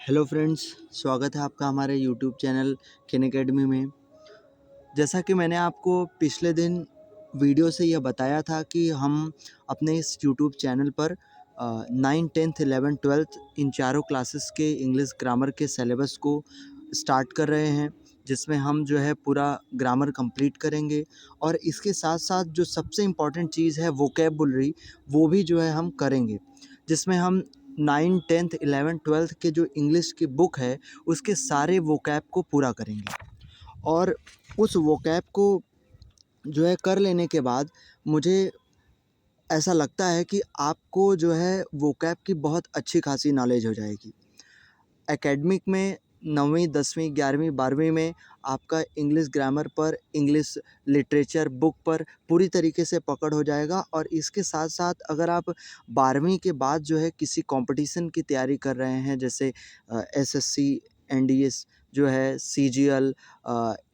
Hello friends, स्वागत है आपका हमारे यूट्यूब चैनल किन एकेडमी में। जैसा कि मैंने आपको पिछले दिन वीडियो से यह बताया था कि हम अपने इस यूट्यूब चैनल पर 9, 10th, 11th, 12th इन चारों क्लासेस के इंग्लिश ग्रामर के सिलेबस को स्टार्ट कर रहे हैं, जिसमें हम जो है पूरा ग्रामर कंप्लीट करेंगे। और इसके साथ साथ जो सबसे इम्पॉर्टेंट चीज़ है वोकैबुलरी, वो भी जो है हम करेंगे, जिसमें हम 9, 10th, 11th, 12th के जो इंग्लिश की बुक है उसके सारे वोकैब को पूरा करेंगे। और उस वोकैब को जो है कर लेने के बाद मुझे ऐसा लगता है कि आपको जो है वोकैब की बहुत अच्छी खासी नॉलेज हो जाएगी। एकेडमिक में 9वीं, 10वीं, 11वीं, 12वीं में आपका इंग्लिश ग्रामर पर, इंग्लिश लिटरेचर बुक पर पूरी तरीके से पकड़ हो जाएगा। और इसके साथ साथ अगर आप 12वीं के बाद जो है किसी कंपटीशन की तैयारी कर रहे हैं, जैसे एसएससी, एनडीएस जो है, सीजीएल,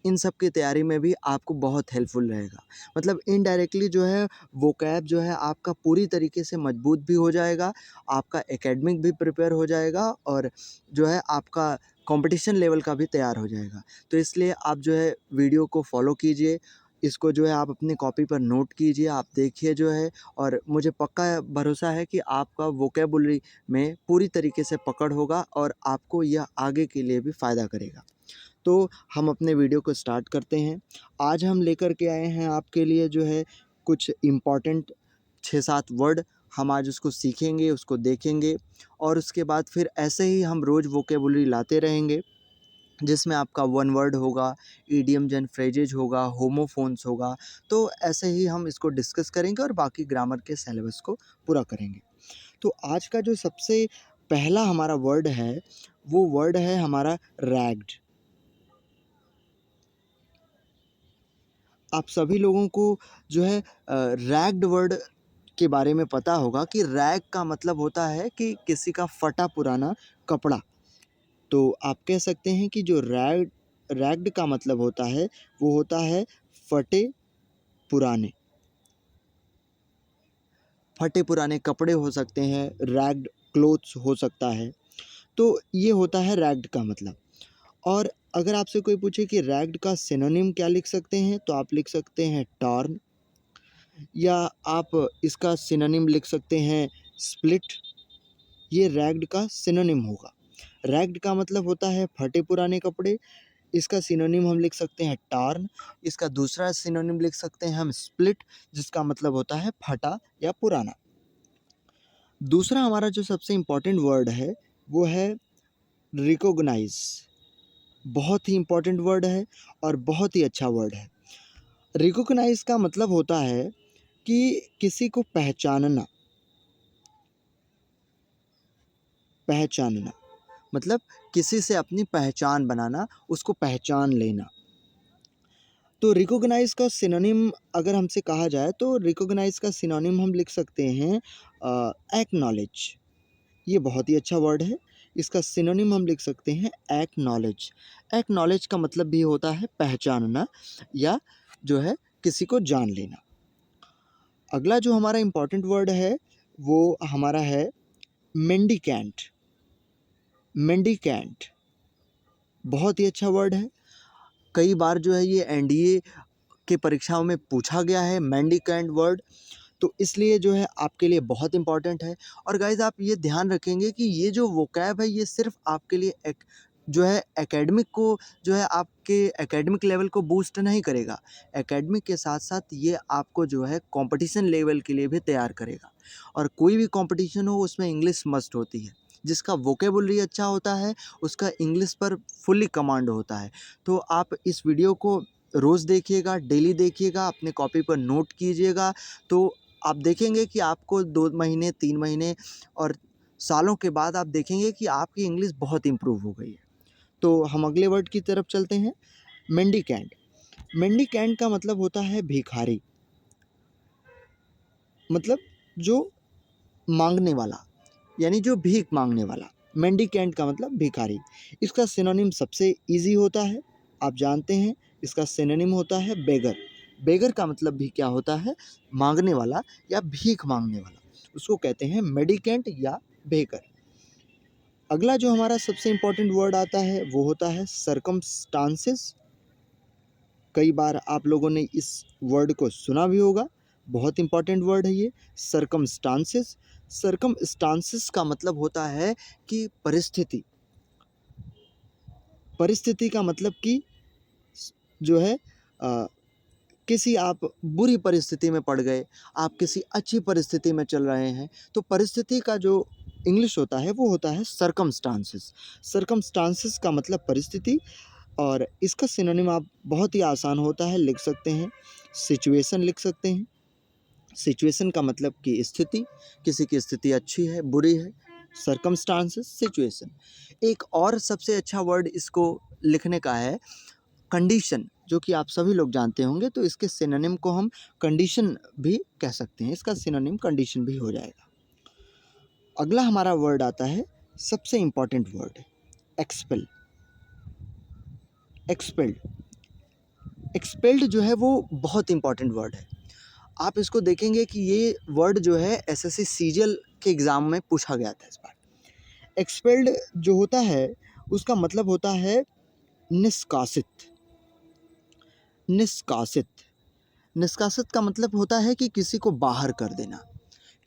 इन सब की तैयारी में भी आपको बहुत हेल्पफुल रहेगा। मतलब इनडायरेक्टली जो है वोकैब जो है आपका पूरी तरीके से मजबूत भी हो जाएगा, आपका एकेडमिक भी प्रिपेयर हो जाएगा और जो है आपका कंपटीशन लेवल का भी तैयार हो जाएगा। तो इसलिए आप जो है वीडियो को फॉलो कीजिए, इसको जो है आप अपनी कॉपी पर नोट कीजिए, आप देखिए जो है। और मुझे पक्का भरोसा है कि आपका वोकैबुलरी में पूरी तरीके से पकड़ होगा और आपको यह आगे के लिए भी फ़ायदा करेगा। तो हम अपने वीडियो को स्टार्ट करते हैं। आज हम लेकर के आए हैं आपके लिए जो है कुछ इम्पॉर्टेंट 6-7 वर्ड। हम आज उसको सीखेंगे, उसको देखेंगे और उसके बाद फिर ऐसे ही हम रोज़ वोकैबुलरी लाते रहेंगे, जिसमें आपका वन वर्ड होगा, इडियम्स एंड फ्रेजेज होगा, होमोफोन्स होगा। तो ऐसे ही हम इसको डिस्कस करेंगे और बाकी ग्रामर के सिलेबस को पूरा करेंगे। तो आज का जो सबसे पहला हमारा वर्ड है, वो वर्ड है हमारा रैग्ड। आप सभी लोगों को जो है रैग्ड वर्ड के बारे में पता होगा कि रैग का मतलब होता है कि किसी का फटा पुराना कपड़ा। तो आप कह सकते हैं कि जो रैग्ड का मतलब होता है वो होता है फटे पुराने। फटे पुराने कपड़े हो सकते हैं, रैग्ड क्लोथ्स हो सकता है। तो ये होता है रैग्ड का मतलब। और अगर आपसे कोई पूछे कि रैग्ड का सिनोनिम क्या लिख सकते हैं, तो आप लिख सकते हैं टॉर्न, या आप इसका सिनोनिम लिख सकते हैं स्प्लिट। ये रैग्ड का सिनोनिम होगा। रैग्ड का मतलब होता है फटे पुराने कपड़े, इसका सिनोनिम हम लिख सकते हैं टॉर्न। इसका दूसरा सिनोनिम लिख सकते हैं हम स्प्लिट, जिसका मतलब होता है फटा या पुराना। दूसरा हमारा जो सबसे इम्पॉर्टेंट वर्ड है वो है रिकॉग्नाइज। बहुत ही इम्पॉर्टेंट वर्ड है और बहुत ही अच्छा वर्ड है। रिकॉग्नाइज का मतलब होता है कि किसी को पहचानना। पहचानना मतलब किसी से अपनी पहचान बनाना, उसको पहचान लेना। तो रिकॉग्नाइज का सिनोनिम अगर हमसे कहा जाए तो रिकॉग्नाइज का सिनोनिम हम लिख सकते हैं एक्नॉलेज। ये बहुत ही अच्छा वर्ड है। इसका सिनोनिम हम लिख सकते हैं एक्नॉलेज। एक्नॉलेज का मतलब भी होता है पहचानना या जो है किसी को जान लेना। अगला जो हमारा इम्पॉर्टेंट वर्ड है वो हमारा है मेंडिकेंट। मेंडिकेंट बहुत ही अच्छा वर्ड है। कई बार जो है ये एनडीए के परीक्षाओं में पूछा गया है मेंडिकेंट वर्ड, तो इसलिए जो है आपके लिए बहुत इंपॉर्टेंट है। और गाइज़ आप ये ध्यान रखेंगे कि ये जो वोकैब है ये सिर्फ आपके लिए एक जो है एकेडमिक को जो है आपके एकेडमिक लेवल को बूस्ट नहीं करेगा, एकेडमिक के साथ साथ ये आपको जो है कंपटीशन लेवल के लिए भी तैयार करेगा। और कोई भी कंपटीशन हो उसमें इंग्लिश मस्ट होती है। जिसका वोकेबुलरी अच्छा होता है उसका इंग्लिश पर फुल्ली कमांड होता है। तो आप इस वीडियो को रोज़ देखिएगा, डेली देखिएगा, अपने कॉपी पर नोट कीजिएगा। तो आप देखेंगे कि आपको 2 महीने, 3 महीने और सालों के बाद आप देखेंगे कि आपकी इंग्लिश बहुत इम्प्रूव हो गई है। तो हम अगले वर्ड की तरफ चलते हैं, मेंडिकेंट। मेंडिकेंट का मतलब होता है भिखारी, मतलब जो मांगने वाला, यानी जो भीख मांगने वाला। मेंडिकेंट का मतलब भिखारी। इसका सिनोनिम सबसे इजी होता है, आप जानते हैं, इसका सिनोनिम होता है बेगर। बेगर का मतलब भी क्या होता है, मांगने वाला या भीख मांगने वाला, उसको कहते हैं मेडिकेंट या बेगर। अगला जो हमारा सबसे इम्पोर्टेंट वर्ड आता है वो होता है सर्कमस्टांसेस। कई बार आप लोगों ने इस वर्ड को सुना भी होगा, बहुत इम्पोर्टेंट वर्ड है ये सर्कमस्टांसेस। सर्कमस्टांसेस का मतलब होता है कि परिस्थिति। परिस्थिति का मतलब कि जो है किसी आप बुरी परिस्थिति में पड़ गए, आप किसी अच्छी परिस्थिति में चल रहे हैं, तो परिस्थिति का जो इंग्लिश होता है वो होता है सर्कमस्टांसेस। सर्कमस्टांसेस का मतलब परिस्थिति, और इसका सिनोनिम आप बहुत ही आसान होता है, लिख सकते हैं सिचुएशन लिख सकते हैं। सिचुएशन का मतलब कि स्थिति, किसी की स्थिति अच्छी है बुरी है, सर्कमस्टांसेस सिचुएशन। एक और सबसे अच्छा वर्ड इसको लिखने का है कंडीशन, जो कि आप सभी लोग जानते होंगे, तो इसके सिनोनिम को हम कंडीशन भी कह सकते हैं, इसका सिनोनिम कंडीशन भी हो जाएगा। अगला हमारा वर्ड आता है सबसे important word expel. Expelled. Expelled जो है वो बहुत इम्पॉर्टेंट वर्ड है। आप इसको देखेंगे कि ये वर्ड जो है एसएससी सीजीएल के एग्ज़ाम में पूछा गया था इस बार। एक्सपेल्ड जो होता है उसका मतलब होता है निष्कासित। निष्कासित। निष्कासित का मतलब होता है कि किसी को बाहर कर देना,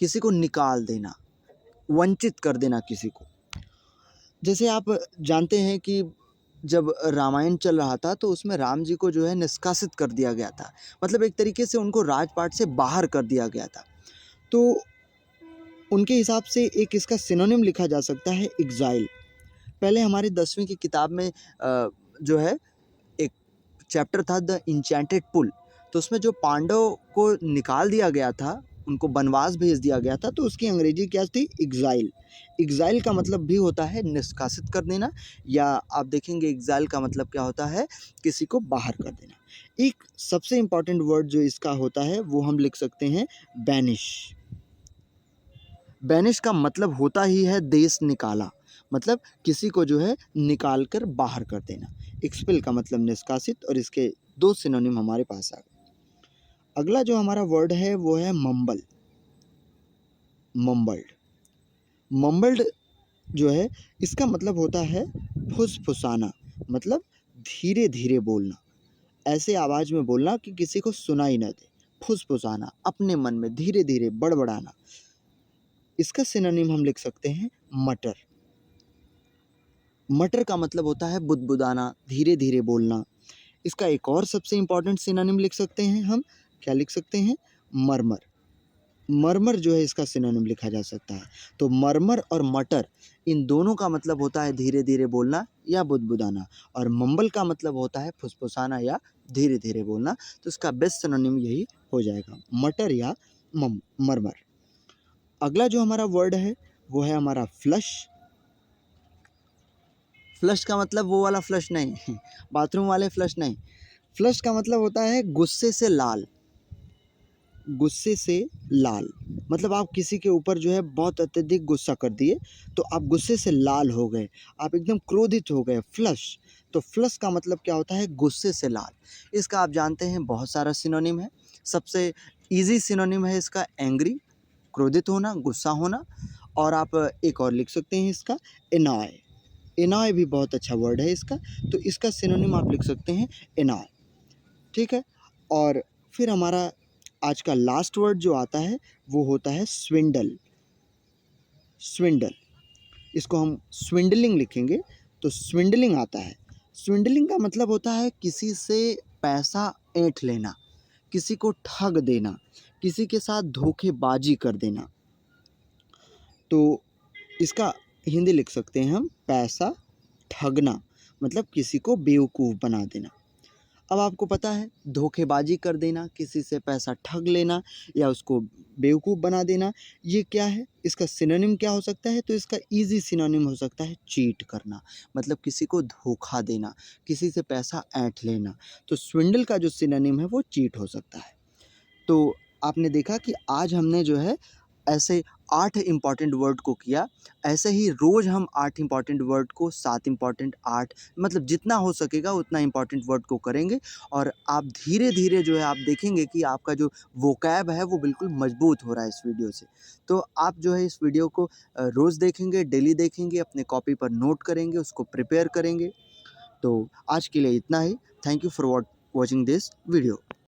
किसी को निकाल देना, वंचित कर देना किसी को। जैसे आप जानते हैं कि जब रामायण चल रहा था तो उसमें राम जी को जो है निष्कासित कर दिया गया था, मतलब एक तरीके से उनको राजपाट से बाहर कर दिया गया था। तो उनके हिसाब से एक इसका सिनोनिम लिखा जा सकता है एग्जाइल। पहले हमारी 10वीं की किताब में जो है एक चैप्टर था द इंचेंटेड पुल, तो उसमें जो पांडव को निकाल दिया गया था, उनको वनवास भेज दिया गया था, तो उसकी अंग्रेजी क्या थी एग्जाइल। एग्जाइल का मतलब भी होता है निष्कासित कर देना, या आप देखेंगे एग्जाइल का मतलब क्या होता है किसी को बाहर कर देना। एक सबसे इम्पॉर्टेंट वर्ड जो इसका होता है वो हम लिख सकते हैं बैनिश। बैनिश का मतलब होता ही है देश निकाला, मतलब किसी को जो है निकाल कर बाहर कर देना। एक्सपेल का मतलब निष्कासित, और इसके दो सिनोनिम हमारे पास आ गए। अगला जो हमारा वर्ड है वो है मम्बल। मम्बल्ड। मम्बल्ड जो है इसका मतलब होता है फुसफुसाना, मतलब धीरे धीरे बोलना, ऐसे आवाज़ में बोलना कि किसी को सुनाई न दे। फुसफुसाना, अपने मन में धीरे धीरे बड़बड़ाना। इसका सिनोनिम हम लिख सकते हैं मटर। मटर का मतलब होता है बुदबुदाना, धीरे धीरे बोलना। इसका एक और सबसे इम्पॉर्टेंट सिनोनिम लिख सकते हैं हम, क्या लिख सकते हैं मरमर। मरमर जो है इसका सिनोनिम लिखा जा सकता है। तो मरमर और मटर, इन दोनों का मतलब होता है धीरे धीरे बोलना या बुदबुदाना, और मम्बल का मतलब होता है फुसफुसाना या धीरे धीरे बोलना। तो इसका बेस्ट सिनोनिम यही हो जाएगा, मटर या मरमर। अगला जो हमारा वर्ड है वो है हमारा फ्लश। फ्लश का मतलब वो वाला फ्लश नहीं, बाथरूम वाले फ्लश नहीं। फ्लश का मतलब होता है गुस्से से लाल। गुस्से से लाल, मतलब आप किसी के ऊपर जो है बहुत अत्यधिक गुस्सा कर दिए, तो आप गुस्से से लाल हो गए, आप एकदम क्रोधित हो गए, फ्लश। तो फ्लश का मतलब क्या होता है गुस्से से लाल। इसका आप जानते हैं बहुत सारा सिनोनिम है। सबसे इजी सिनोनिम है इसका एंग्री, क्रोधित होना, गुस्सा होना। और आप एक और लिख सकते हैं इसका एनॉय। एनॉय भी बहुत अच्छा वर्ड है इसका, तो इसका सिनोनिम आप लिख सकते हैं एनॉय। ठीक है। और फिर हमारा आज का लास्ट वर्ड जो आता है वो होता है स्विंडल। स्विंडल, इसको हम स्विंडलिंग लिखेंगे तो स्विंडलिंग आता है। स्विंडलिंग का मतलब होता है किसी से पैसा ऐंठ लेना, किसी को ठग देना, किसी के साथ धोखेबाजी कर देना। तो इसका हिंदी लिख सकते हैं हम पैसा ठगना, मतलब किसी को बेवकूफ़ बना देना। अब आपको पता है धोखेबाजी कर देना, किसी से पैसा ठग लेना या उसको बेवकूफ़ बना देना, ये क्या है, इसका सिनोनिम क्या हो सकता है। तो इसका इजी सिनोनिम हो सकता है चीट करना, मतलब किसी को धोखा देना, किसी से पैसा ऐंठ लेना। तो स्विंडल का जो सिनोनिम है वो चीट हो सकता है। तो आपने देखा कि आज हमने जो है ऐसे 8 इम्पॉर्टेंट वर्ड को किया, ऐसे ही रोज़ हम 8 इम्पॉर्टेंट वर्ड को 7 इम्पॉर्टेंट 8 मतलब जितना हो सकेगा उतना इम्पॉर्टेंट वर्ड को करेंगे और आप धीरे-धीरे जो है आप देखेंगे कि आपका जो वोकैब है वो बिल्कुल मजबूत हो रहा है इस वीडियो से। तो आप जो है इस वीडियो को रोज़ देखेंगे, डेली देखेंगे, अपने कॉपी पर नोट करेंगे, उसको प्रिपेयर करेंगे। तो आज के लिए इतना ही। Thank you for watching this video.